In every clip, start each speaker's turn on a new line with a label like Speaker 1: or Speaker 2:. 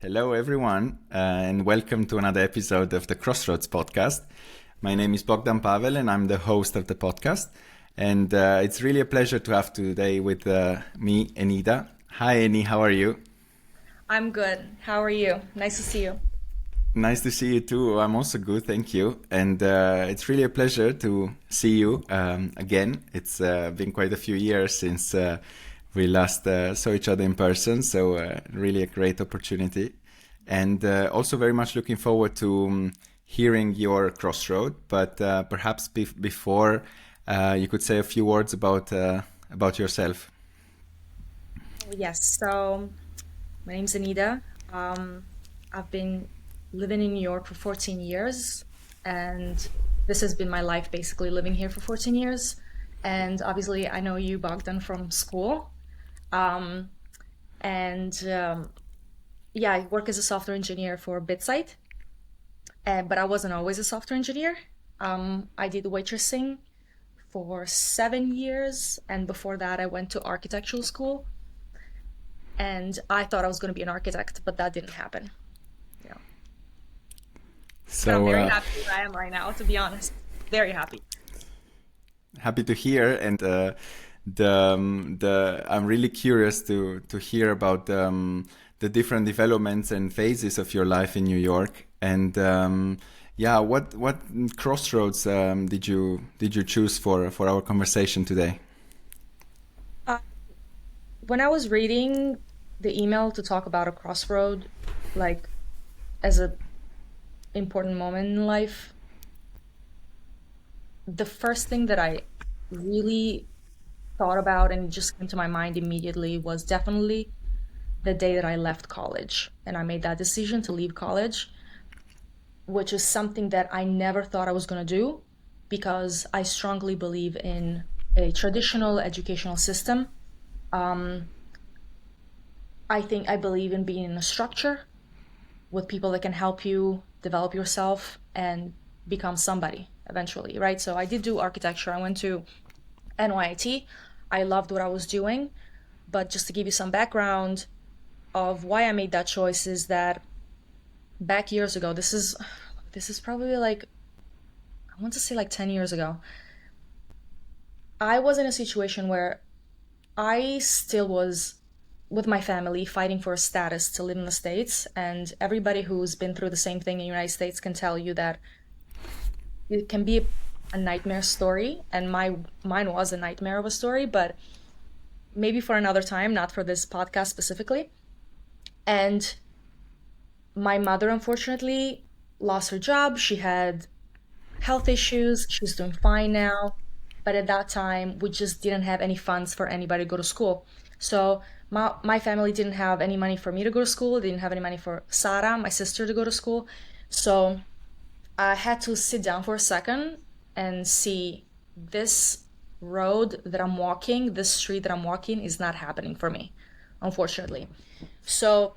Speaker 1: Hello, everyone, and welcome to another episode of the Crossroads podcast. My name is Bogdan Pavel, and I'm the host of the podcast. And it's really a pleasure to have today with me, Enida. Hi, Eni, how are you?
Speaker 2: I'm good. How are you? Nice to see you.
Speaker 1: Nice to see you too. I'm also good, thank you. And it's really a pleasure to see you again. It's been quite a few years since we last saw each other in person, so really a great opportunity. And also very much looking forward to hearing your crossroad. But perhaps before you could say a few words about yourself.
Speaker 2: Yes, so my name's Enida. Um, I've been living in New York for 14 years, and this has been my life basically living here for 14 years. And obviously, I know you, Bogdan, from school. Um, and yeah, I work as a software engineer for BitSite, but I wasn't always a software engineer. I did waitressing for 7 years, and before that, I went to architectural school. And I thought I was going to be an architect, but that didn't happen. Yeah. But I'm
Speaker 1: So
Speaker 2: very happy where I am right now, to be honest. Very happy.
Speaker 1: happy to hear, and the I'm really curious to hear about the different developments and phases of your life in New York. And yeah, what crossroads did you choose for our conversation today?
Speaker 2: Uh, when I was reading the email to talk about a crossroad, like as a important moment in life, the first thing that I really thought about and just came to my mind immediately was definitely the day that I left college and I made that decision to leave college, which is something that I never thought I was going to do because I strongly believe in a traditional educational system. Um, I believe in being in a structure with people that can help you develop yourself and become somebody eventually, right? So I did do architecture. I went to NYIT. I loved what I was doing, but just to give you some background of why I made that choice is that back years ago, this is probably like I want to say like 10 years ago. I was in a situation where I still was with my family fighting for a status to live in the States. And everybody who's been through the same thing in the United States can tell you that it can be a nightmare story. And mine was a nightmare of a story, but maybe for another time, not for this podcast specifically. And my mother, unfortunately, lost her job. She had health issues. She's doing fine now. But at that time, we just didn't have any funds for anybody to go to school. So my family didn't have any money for me to go to school. They didn't have any money for Sarah, my sister, to go to school. So I had to sit down for a second and see this road that I'm walking, this street that I'm walking is not happening for me, unfortunately. So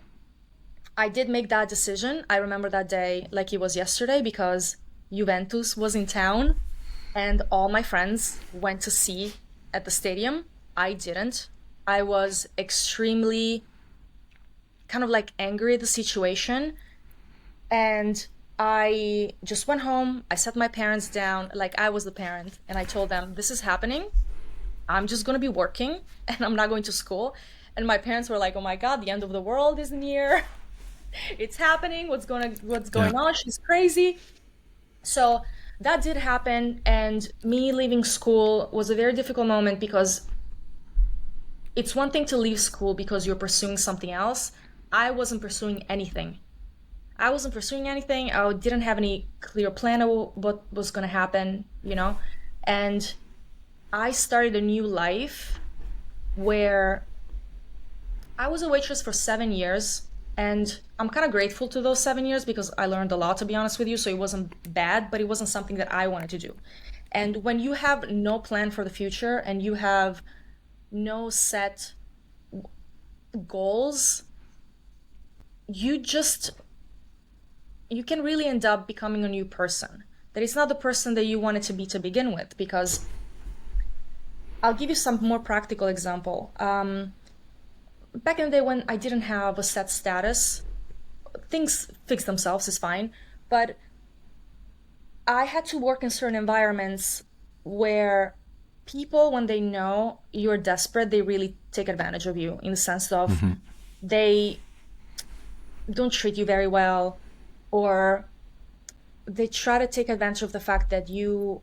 Speaker 2: I did make that decision. I remember that day like it was yesterday because Juventus was in town and all my friends went to see at the stadium. I didn't. I was extremely kind of like angry at the situation. And I just went home. I sat my parents down like I was the parent and I told them, this is happening. I'm just going to be working and I'm not going to school. And my parents were like, oh my God, the end of the world is near. It's happening. What's
Speaker 1: Yeah.
Speaker 2: going on? She's crazy. So that did happen, and me leaving school was a very difficult moment because it's one thing to leave school because you're pursuing something else. I wasn't pursuing anything. I wasn't pursuing anything. I didn't have any clear plan of what was going to happen, you know? And I started a new life where I was a waitress for 7 years, and I'm kind of grateful to those 7 years because I learned a lot, to be honest with you. So it wasn't bad, but it wasn't something that I wanted to do. And when you have no plan for the future and you have no set goals, you just you can really end up becoming a new person. That it's not the person that you wanted to be to begin with. Because I'll give you some more practical example. Back in the day when I didn't have a set status, things fix themselves, is fine. But I had to work in certain environments where people, when they know you're desperate, they really take advantage of you, in the sense of they don't treat you very well, or they try to take advantage of the fact that you're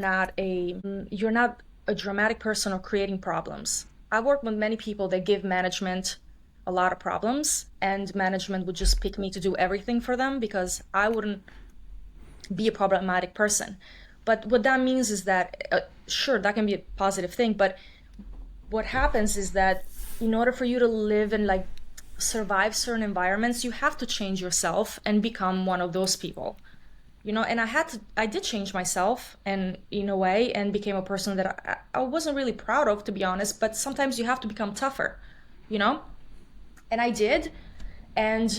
Speaker 2: not a dramatic person or creating problems. I've worked with many people that give management a lot of problems, and management would just pick me to do everything for them because I wouldn't be a problematic person. But what that means is that, sure, that can be a positive thing, but what happens is that in order for you to live and like survive certain environments, you have to change yourself and become one of those people. And I did change myself, and in a way, and became a person that I wasn't really proud of, to be honest, but sometimes you have to become tougher, you know? And I did. And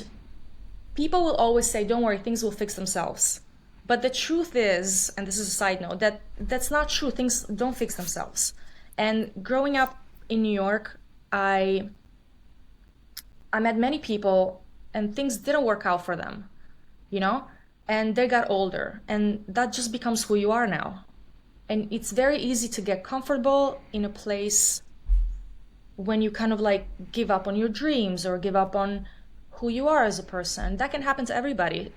Speaker 2: people will always say, don't worry, things will fix themselves. But the truth is, and this is a side note, that that's not true. Things don't fix themselves. And growing up in New York, I met many people and things didn't work out for them, you know? And they got older, and that just becomes who you are now. And it's very easy to get comfortable in a place when you kind of like give up on your dreams or give up on who you are as a person. That can happen to everybody,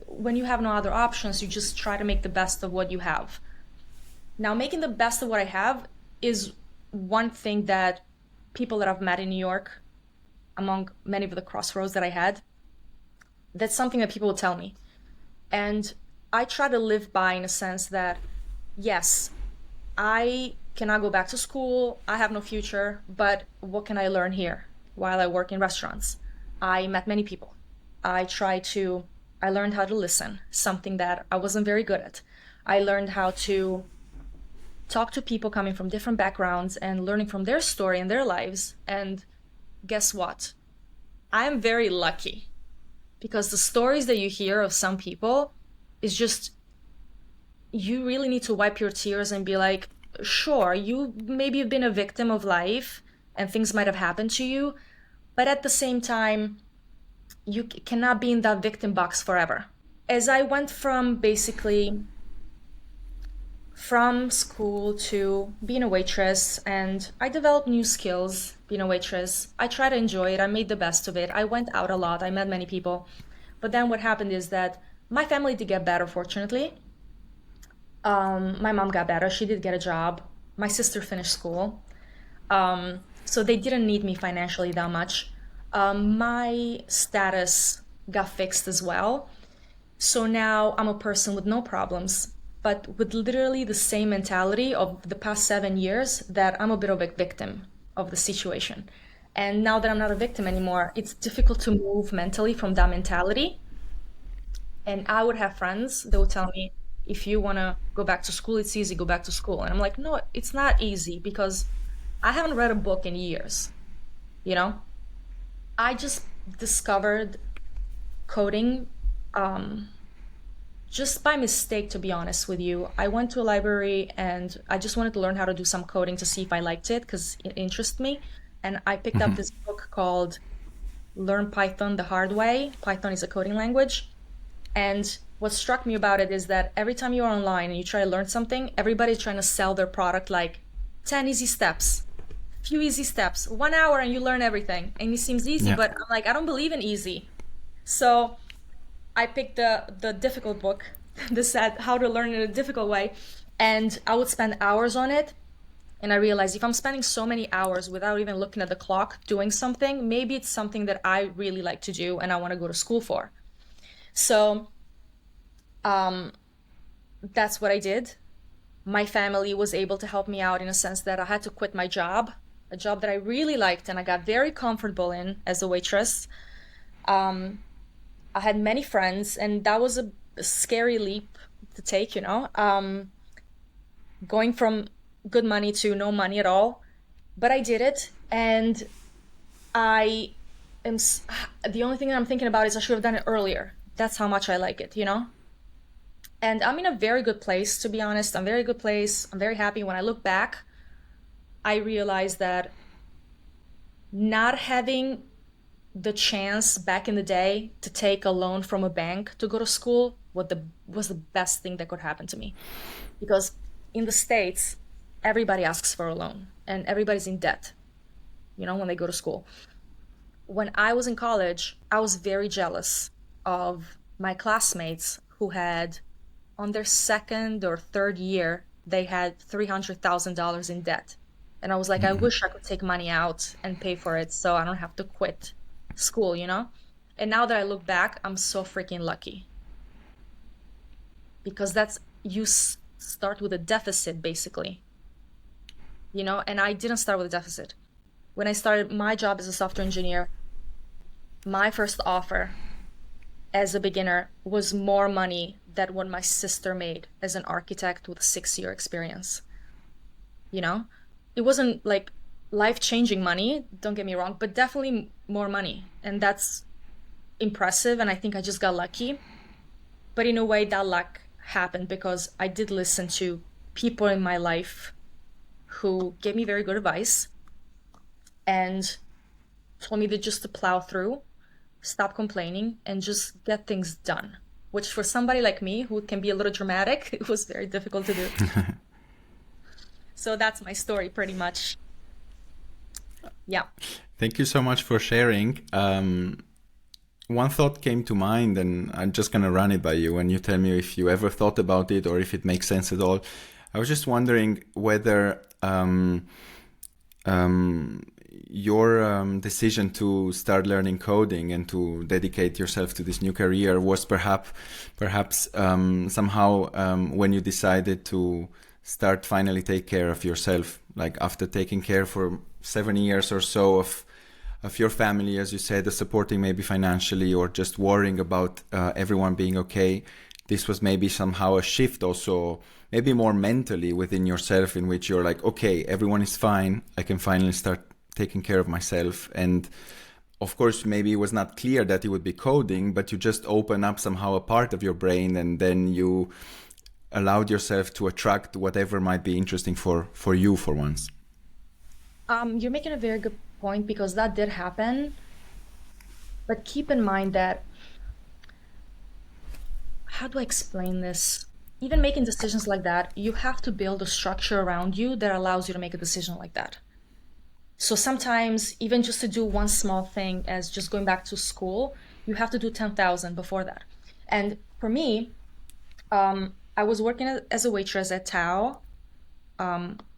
Speaker 2: when you have no other options, you just try to make the best of what you have. Now, making the best of what I have is one thing that people that I've met in New York, among many of the crossroads that I had, that's something that people will tell me. And I try to live by, in a sense that, yes, I cannot go back to school, I have no future, but what can I learn here while I work in restaurants? I met many people. I learned how to listen, something that I wasn't very good at. I learned how to talk to people coming from different backgrounds and learning from their story and their lives. And guess what? I am very lucky, because the stories that you hear of some people is just, you really need to wipe your tears and be like, sure, you maybe have been a victim of life and things might have happened to you, but at the same time, you cannot be in that victim box forever. As I went from school to being a waitress, and I developed new skills being a waitress. I tried to enjoy it. I made the best of it. I went out a lot. I met many people. But then what happened is that my family did get better, fortunately. My mom got better. She did get a job. My sister finished school. So they didn't need me financially that much. My status got fixed as well. So now I'm a person with no problems, but with literally the same mentality of the past 7 years, that I'm a bit of a victim of the situation. And now that I'm not a victim anymore, it's difficult to move mentally from that mentality. And I would have friends that would tell me, if you want to go back to school, it's easy, go back to school. And I'm like, no, it's not easy, because I haven't read a book in years, I just discovered coding just by mistake, to be honest with you. I went to a library and I just wanted to learn how to do some coding to see if I liked it, because it interested me. And I picked up this book called Learn Python the Hard Way. Python is a coding language. And what struck me about it is that every time you're online and you try to learn something, everybody's trying to sell their product like 10 easy steps, few easy steps, 1 hour and you learn everything. And it seems easy, but I'm like, I don't believe in easy. So I picked the difficult book that said how to learn in a difficult way. And I would spend hours on it. And I realized, if I'm spending so many hours without even looking at the clock doing something, maybe it's something that I really like to do and I want to go to school for. So that's what I did. My family was able to help me out in a sense that I had to quit my job, a job that I really liked and I got very comfortable in as a waitress. I had many friends, and that was a scary leap to take, going from good money to no money at all. But I did it, and the only thing that I'm thinking about is I should have done it earlier. That's how much I like it, And I'm in a very good place, to be honest. I'm very good place. I'm very happy. When I look back, I realize that not having the chance back in the day to take a loan from a bank to go to school was the best thing that could happen to me. Because in the States, everybody asks for a loan and everybody's in debt, when they go to school. When I was in college, I was very jealous of my classmates who had, on their second or third year, they had $300,000 in debt. And I was like, I wish I could take money out and pay for it so I don't have to quit school, And now that I look back, I'm so freaking lucky. Because you start with a deficit, basically. And I didn't start with a deficit. When I started my job as a software engineer, my first offer as a beginner was more money than what my sister made as an architect with a 6-year experience. It wasn't like life-changing money, don't get me wrong, but definitely more money. And that's impressive. And I think I just got lucky. But in a way, that luck happened because I did listen to people in my life who gave me very good advice and told me that just to plow through, stop complaining, and just get things done. Which for somebody like me who can be a little dramatic, it was very difficult to do. So that's my story pretty much. Yeah.
Speaker 1: Thank you so much for sharing. One thought came to mind, and I'm just going to run it by you, and you tell me if you ever thought about it or if it makes sense at all. I was just wondering whether your decision to start learning coding and to dedicate yourself to this new career was perhaps somehow when you decided to start finally take care of yourself, like after taking care for 7 years or so of your family, as you said, supporting maybe financially or just worrying about everyone being okay. This was maybe somehow a shift also, maybe more mentally within yourself, in which you're like, okay, everyone is fine. I can finally start taking care of myself. And of course, maybe it was not clear that it would be coding, but you just open up somehow a part of your brain, and then you allowed yourself to attract whatever might be interesting for you for once.
Speaker 2: You're making a very good point because that did happen. But keep in mind that, how do I explain this? Even making decisions like that, you have to build a structure around you that allows you to make a decision like that. So sometimes even just to do one small thing as just going back to school, you have to do 10,000 before that. And for me, I was working as a waitress at Tao,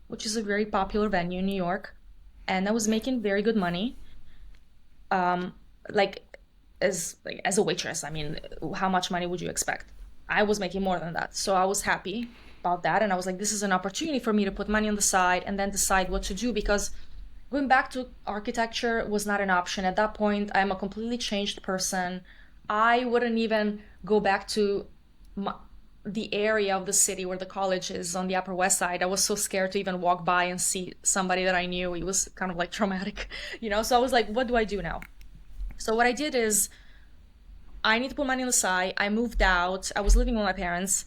Speaker 2: which is a very popular venue in New York. And I was making very good money. As a waitress, I mean, how much money would you expect? I was making more than that. So I was happy about that. And I was like, this is an opportunity for me to put money on the side and then decide what to do, because going back to architecture was not an option. At that point, I'm a completely changed person. I wouldn't even go back to the area of the city where the college is on the Upper West Side. I was so scared to even walk by and see somebody that I knew. It was kind of like traumatic, So I was like, what do I do now? So what I did is, I need to put money on the side. I moved out. I was living with my parents.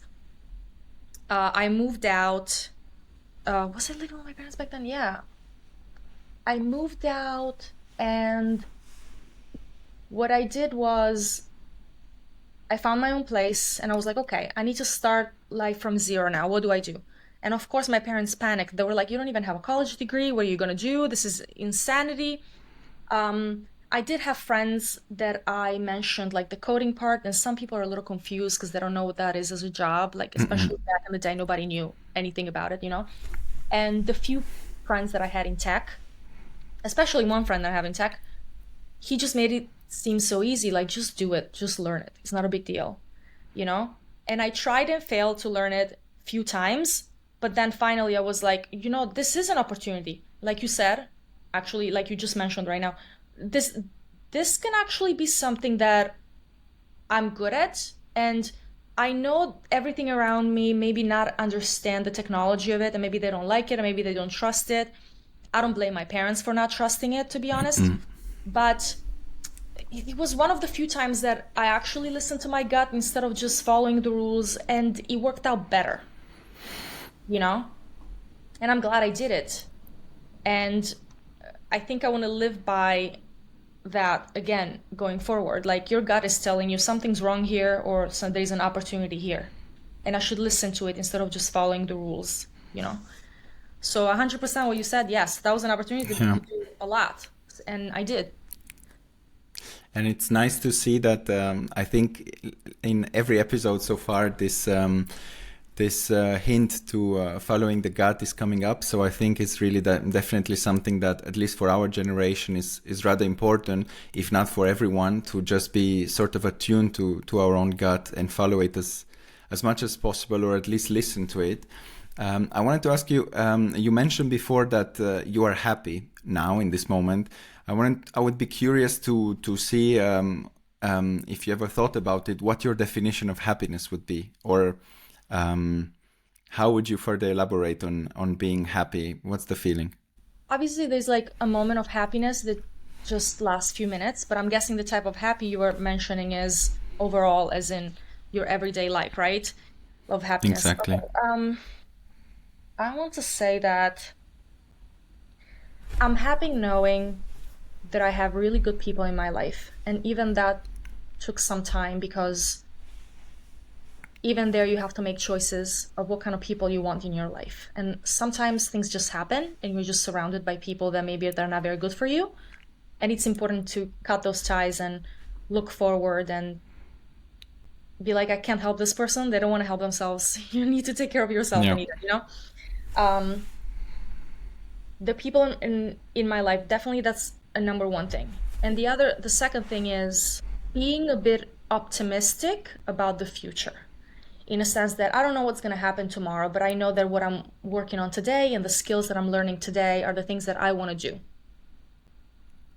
Speaker 2: I moved out. Was I living with my parents back then? Yeah. I moved out, and what I did was I found my own place, and I was like, okay, I need to start life from zero now. What do I do? And of course, my parents panicked. They were like, you don't even have a college degree. What are you going to do? This is insanity. I did have friends that I mentioned, like the coding part, and some people are a little confused because they don't know what that is as a job. Like, especially back in the day, nobody knew anything about it, And the few friends that I had in tech, especially one friend that I have in tech, he just made it seem so easy. Like, just do it, just learn it. It's not a big deal, And I tried and failed to learn it a few times, but then finally I was like, this is an opportunity. Like you said, actually, like you just mentioned right now, this can actually be something that I'm good at, and I know everything around me maybe not understand the technology of it, and maybe they don't like it, and maybe they don't trust it. I don't blame my parents for not trusting it, to be honest. But it was one of the few times that I actually listened to my gut instead of just following the rules, and it worked out better, And I'm glad I did it. And I think I want to live by that again going forward. Like your gut is telling you something's wrong here, or there's an opportunity here, and I should listen to it instead of just following the rules, you know? So 100% what you said, yes, that was an opportunity
Speaker 1: Yeah.
Speaker 2: to do a lot, and I did.
Speaker 1: And it's nice to see that I think in every episode so far, this hint to following the gut is coming up. So I think it's really definitely something that, at least for our generation, is rather important, if not for everyone, to just be sort of attuned to our own gut and follow it as much as possible, or at least listen to it. I wanted to ask you, you mentioned before that you are happy now in this moment. I would be curious to see if you ever thought about it, what your definition of happiness would be, or how would you further elaborate on being happy? What's the feeling?
Speaker 2: Obviously, there's like a moment of happiness that just lasts few minutes, but I'm guessing the type of happy you were mentioning is overall, as in your everyday life, right? Of happiness.
Speaker 1: Exactly.
Speaker 2: Okay. I want to say that I'm happy knowing that I have really good people in my life. And even that took some time, because even there you have to make choices of what kind of people you want in your life. And sometimes things just happen and you're just surrounded by people that maybe they're not very good for you. And it's important to cut those ties and look forward and be like, I can't help this person. They don't want to help themselves. You need to take care of yourself,
Speaker 1: Yeah.
Speaker 2: Anita, you know? Um, the people in my life, definitely that's a number one thing. And the second thing is being a bit optimistic about the future, in a sense that I don't know what's going to happen tomorrow, but I know that what I'm working on today and the skills that I'm learning today are the things that I want to do.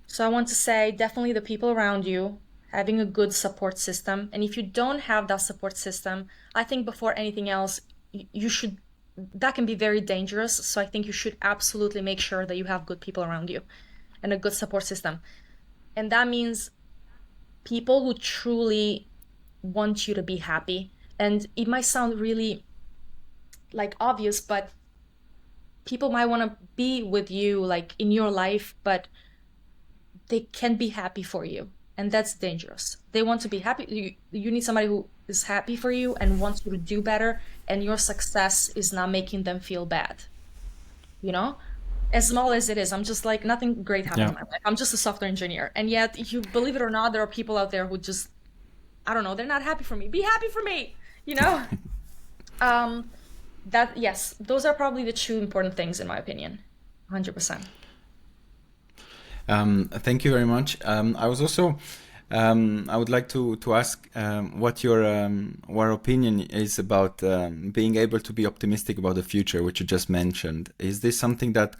Speaker 2: So I want to say definitely the people around you, having a good support system. And if you don't have that support system, I think before anything else, you should, that can be very dangerous. So I think you should absolutely make sure that you have good people around you and a good support system. And that means people who truly want you to be happy. And it might sound really like obvious, but people might want to be with you like in your life, but they can be happy for you. And that's dangerous. They want to be happy. You need somebody who is happy for you and wants you to do better, and your success is not making them feel bad. You know? As small as it is, I'm just like, nothing great happened
Speaker 1: Yeah.
Speaker 2: in my life. I'm just a software engineer. And yet, you believe it or not, there are people out there who just, I don't know, they're not happy for me. Be happy for me, you know? Um, that, yes, those are probably the two important things in my opinion. 100%.
Speaker 1: Thank you very much. I was also, I would like to ask what your opinion is about being able to be optimistic about the future, which you just mentioned. Is this something that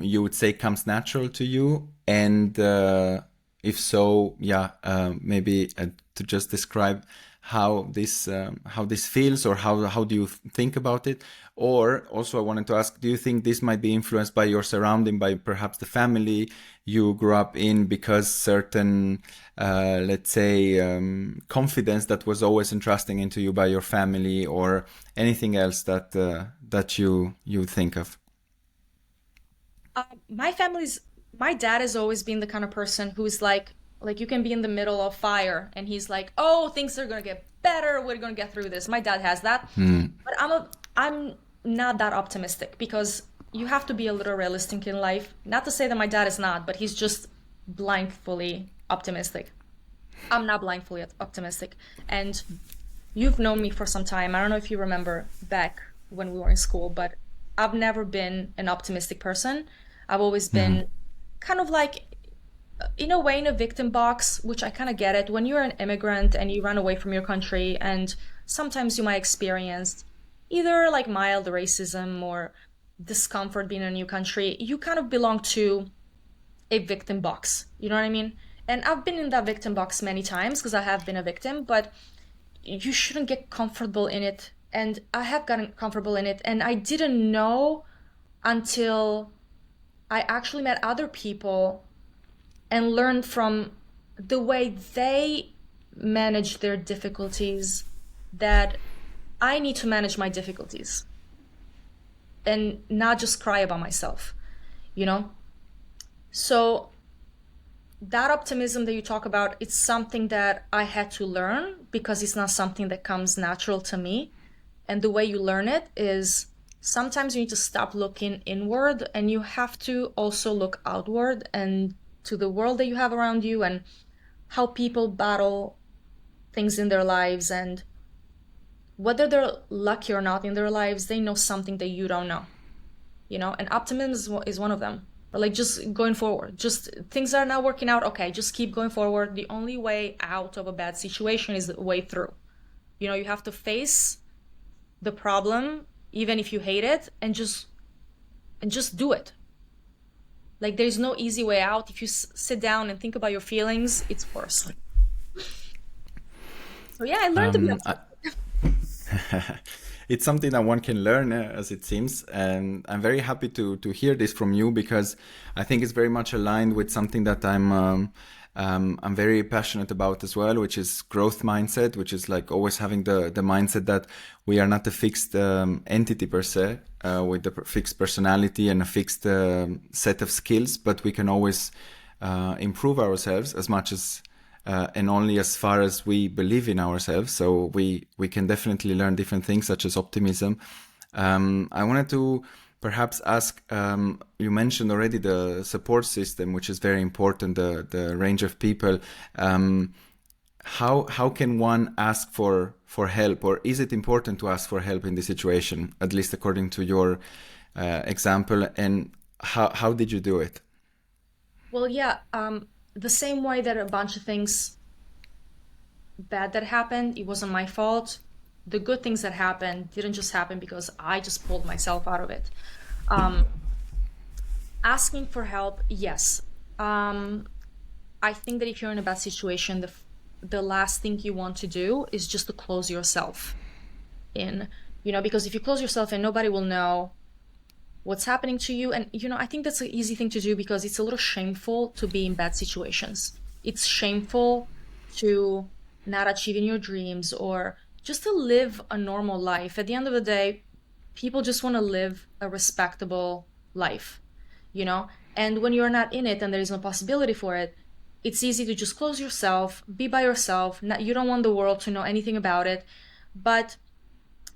Speaker 1: you would say comes natural to you? And if so, yeah, maybe to just describe how this feels, or how do you think about it? Or also, I wanted to ask, do you think this might be influenced by your surrounding, by perhaps the family you grew up in, because certain, let's say, confidence that was always entrusting into you by your family, or anything else that you think of?
Speaker 2: My family's, my dad has always been the kind of person who's like you can be in the middle of fire and he's like, oh, things are gonna get better. We're gonna get through this. My dad has that, but I'm not that optimistic, because you have to be a little realistic in life. Not to say that my dad is not, but he's just blindly optimistic. I'm not blindly optimistic, and you've known me for some time. I don't know if you remember back when we were in school, but I've never been an optimistic person. I've always been kind of like, in a way, in a victim box, which I kind of get it. When you're an immigrant and you run away from your country, and sometimes you might experience either like mild racism or discomfort being in a new country, you kind of belong to a victim box. You know what I mean? And I've been in that victim box many times because I have been a victim, but you shouldn't get comfortable in it. And I have gotten comfortable in it. And I didn't know until I actually met other people and learned from the way they manage their difficulties that I need to manage my difficulties and not just cry about myself, you know? So that optimism that you talk about, it's something that I had to learn because it's not something that comes natural to me. And the way you learn it is sometimes you need to stop looking inward and you have to also look outward and to the world that you have around you and how people battle things in their lives, and whether they're lucky or not in their lives, they know something that you don't know, and optimism is one of them. Or like just going forward, just things are not working out, okay, just keep going forward. The only way out of a bad situation is the way through. You have to face the problem even if you hate it, and just do it. Like there's no easy way out. If you sit down and think about your feelings, it's worse. So yeah, I learned to be
Speaker 1: Um, I,
Speaker 2: optimistic.
Speaker 1: it's something that one can learn, as it seems, and I'm very happy to hear this from you because I think it's very much aligned with something that I'm very passionate about as well, which is growth mindset, which is like always having the mindset that we are not a fixed entity per se, with a fixed personality and a fixed set of skills, but we can always improve ourselves as much as and only as far as we believe in ourselves. So we can definitely learn different things such as optimism. I wanted to perhaps ask, you mentioned already the support system, which is very important, the range of people. How can one ask for help, or is it important to ask for help in this situation, at least according to your example, and how did you do it?
Speaker 2: Well, yeah, the same way that a bunch of things bad that happened, it wasn't my fault. The good things that happened didn't just happen because I just pulled myself out of it. Um, Asking for help, yes. Um, I think that if you're in a bad situation, the last thing you want to do is just to close yourself in, because if you close yourself in, nobody will know what's happening to you. And, I think that's an easy thing to do because it's a little shameful to be in bad situations. It's shameful to not achieving your dreams or just to live a normal life. At the end of the day, people just want to live a respectable life, you know? And when you're not in it and there is no possibility for it, it's easy to just close yourself, be by yourself. You don't want the world to know anything about it. But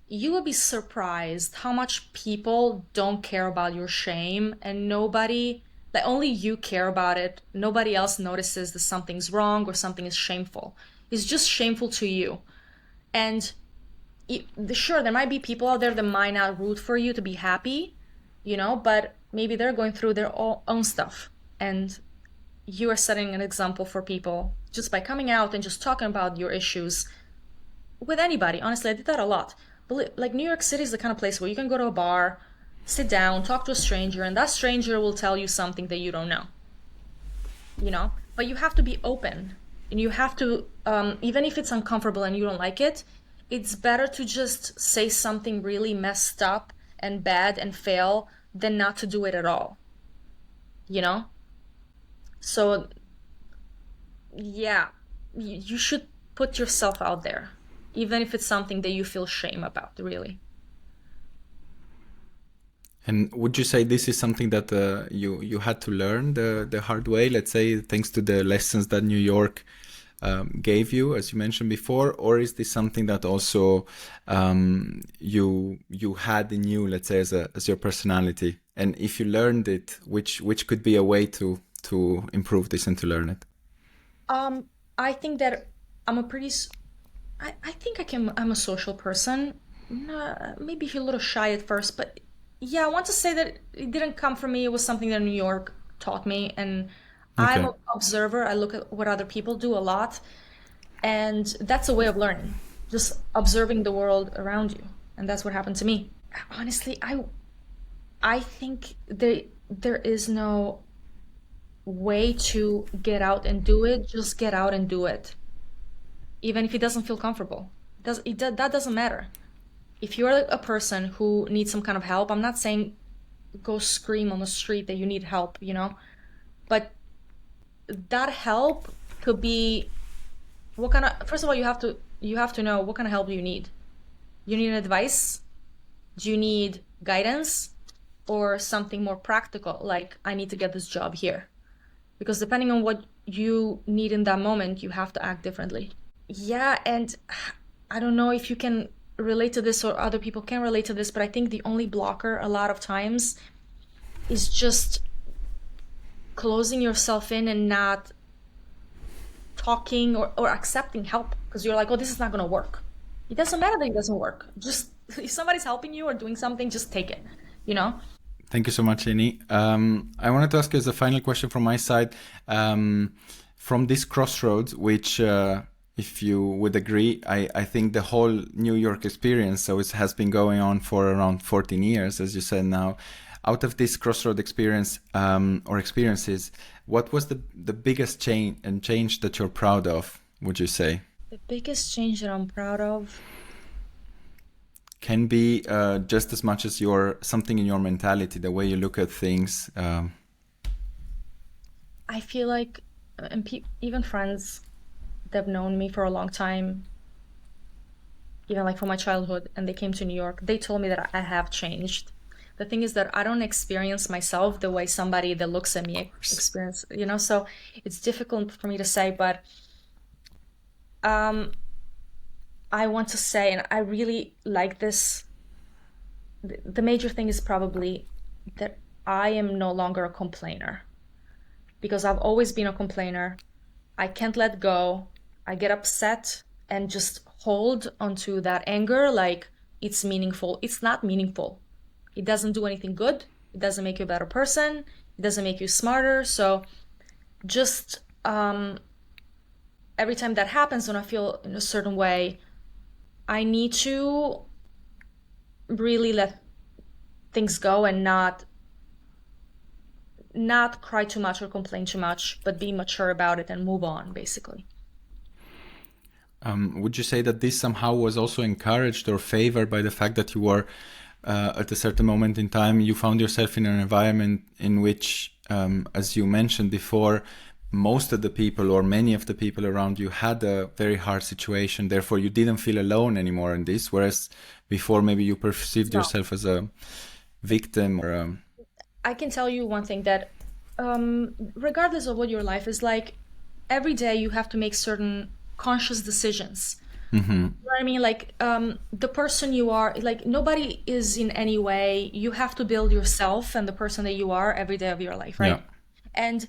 Speaker 2: you will be surprised how much people don't care about your shame, and nobody, like only you care about it. Nobody else notices that something's wrong or something is shameful. It's just shameful to you. And sure, there might be people out there that might not root for you to be happy, but maybe they're going through their own stuff. And you are setting an example for people just by coming out and just talking about your issues with anybody. Honestly, I did that a lot. But like New York City is the kind of place where you can go to a bar, sit down, talk to a stranger, and that stranger will tell you something that you don't know. But you have to be open, and you have to, even if it's uncomfortable and you don't like it, it's better to just say something really messed up and bad and fail than not to do it at all, you know? So, yeah, you should put yourself out there, even if it's something that you feel shame about, really.
Speaker 1: And would you say this is something that you had to learn the hard way? Let's say thanks to the lessons that New York gave you, as you mentioned before, or is this something that also you had in you, let's say, as your personality? And if you learned it, which could be a way to improve this and to learn it?
Speaker 2: I think that I'm a pretty, I think I'm a social person. Maybe a little shy at first, but yeah, I want to say that it didn't come from me. It was something that New York taught me. And I'm
Speaker 1: Okay.
Speaker 2: an observer. I look at what other people do a lot. And that's a way of learning, just observing the world around you. And that's what happened to me. Honestly, I think there is no way to get out and do it. Just get out and do it, even if it doesn't feel comfortable. That doesn't matter. If you're a person who needs some kind of help, I'm not saying go scream on the street that you need help, but that help could be what kind of, first of all, you have to know what kind of help do you need. You need advice? Do you need guidance? Or something more practical, like I need to get this job here? Because depending on what you need in that moment, you have to act differently. Yeah, and I don't know if you can relate to this or other people can relate to this, but I think the only blocker a lot of times is just closing yourself in and not talking or accepting help, because you're like, oh, this is not going to work. It doesn't matter that it doesn't work. Just if somebody's helping you or doing something, just take it, you know?
Speaker 1: Thank you so much, Eni. I wanted to ask you as a final question from my side, from this crossroads, which, if you would agree, I think the whole New York experience, so it has been going on for around 14 years, as you said now. Out of this crossroad experience or experiences, what was the biggest change that you're proud of, would you say?
Speaker 2: The biggest change that I'm proud of,
Speaker 1: Can be just as much as something in your mentality, the way you look at things.
Speaker 2: I feel like, and even friends that have known me for a long time, even like from my childhood, and they came to New York, they told me that I have changed. The thing is that I don't experience myself the way somebody that looks at me experience, you know, so it's difficult for me to say, but I want to say, and I really like this, the major thing is probably that I am no longer a complainer, because I've always been a complainer. I can't let go. I get upset and just hold onto that anger like it's meaningful. It's not meaningful. It doesn't do anything good. It doesn't make you a better person. It doesn't make you smarter. So just every time that happens, when I feel in a certain way, I need to really let things go and not cry too much or complain too much, but be mature about it and move on, basically.
Speaker 1: Would you say that this somehow was also encouraged or favored by the fact that you were at a certain moment in time, you found yourself in an environment in which, as you mentioned before, most of the people or many of the people around you had a very hard situation. Therefore, you didn't feel alone anymore in this. Whereas before, maybe you perceived yourself as a victim or
Speaker 2: I can tell you one thing, that regardless of what your life is like, every day you have to make certain conscious decisions. You know what I mean? Like the person you are, like nobody is in any way, you have to build yourself and the person that you are every day of your life, right?
Speaker 1: Yeah.
Speaker 2: And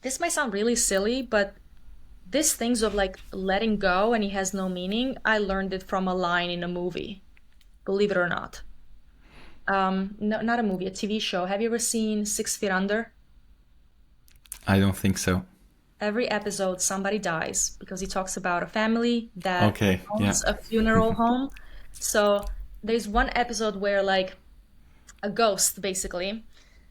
Speaker 2: this might sound really silly, but these things of like letting go and it has no meaning, I learned it from a line in a movie, believe it or not. No, not a movie, a TV show. Have you ever seen 6 Feet Under?
Speaker 1: I don't think so.
Speaker 2: Every episode somebody dies, because he talks about a family that
Speaker 1: Okay,
Speaker 2: owns
Speaker 1: yeah.
Speaker 2: a funeral home. So there's one episode where like a ghost basically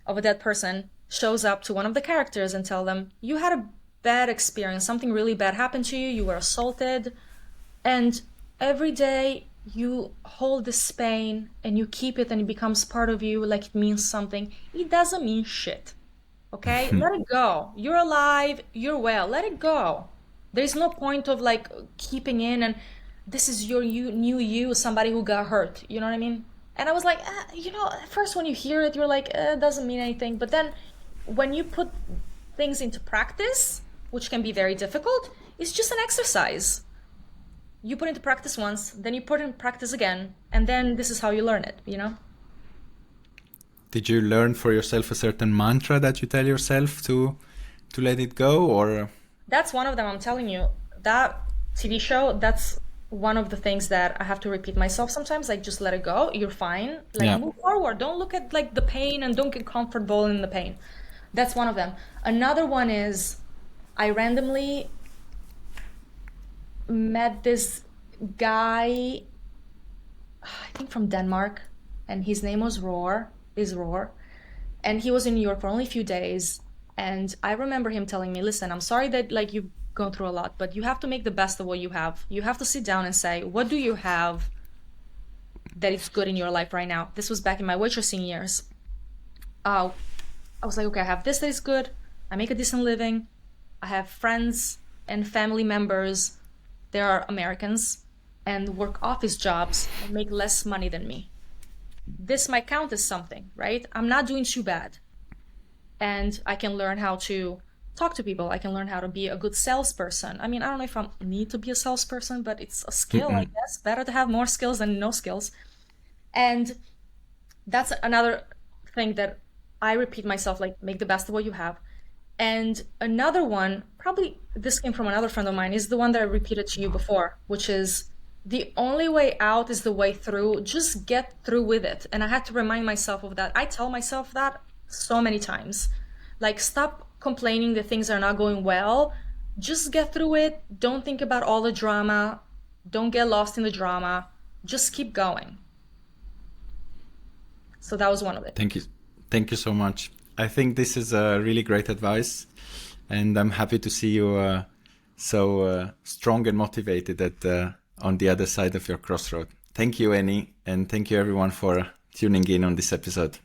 Speaker 2: of a dead person shows up to one of the characters and tell them, you had a bad experience, something really bad happened to you, you were assaulted, and every day you hold this pain and you keep it and it becomes part of you like it means something. It doesn't mean shit. Okay, let it go. You're alive, you're well, let it go. There's no point of like keeping in and this is your new you, somebody who got hurt. You know what I mean? And I was like, you know, at first when you hear it, you're like, it doesn't mean anything. But then when you put things into practice, which can be very difficult, it's just an exercise. You put into practice once, then you put in practice again, and then this is how you learn it, you know?
Speaker 1: Did you learn for yourself a certain mantra that you tell yourself to let it go, or?
Speaker 2: That's one of them, I'm telling you. That TV show, that's one of the things that I have to repeat myself sometimes, like just let it go, you're fine. Like
Speaker 1: Yeah.
Speaker 2: move forward, don't look at like the pain and don't get comfortable in the pain. That's one of them. Another one is I randomly met this guy, I think from Denmark, and his name was Roar, and he was in New York for only a few days. And I remember him telling me, listen, I'm sorry that like you've gone through a lot, but you have to make the best of what you have. You have to sit down and say, what do you have that is good in your life right now? This was back in my waitressing years. I was like, okay, I have this that is good. I make a decent living. I have friends and family members. They are Americans and work office jobs and make less money than me. This might count as something, right? I'm not doing too bad. And I can learn how to talk to people. I can learn how to be a good salesperson. I mean, I don't know if I need to be a salesperson, but it's a skill, I guess. Better to have more skills than no skills. And that's another thing that I repeat myself, like, make the best of what you have. And another one, probably this came from another friend of mine, is the one that I repeated to you before, which is the only way out is the way through. Just get through with it. And I had to remind myself of that. I tell myself that so many times. Like, stop complaining that things are not going well. Just get through it. Don't think about all the drama. Don't get lost in the drama. Just keep going. So that was one of it.
Speaker 1: Thank you. Thank you so much. I think this is a really great advice, and I'm happy to see you so strong and motivated on the other side of your crossroad. Thank you, Annie, and thank you everyone for tuning in on this episode.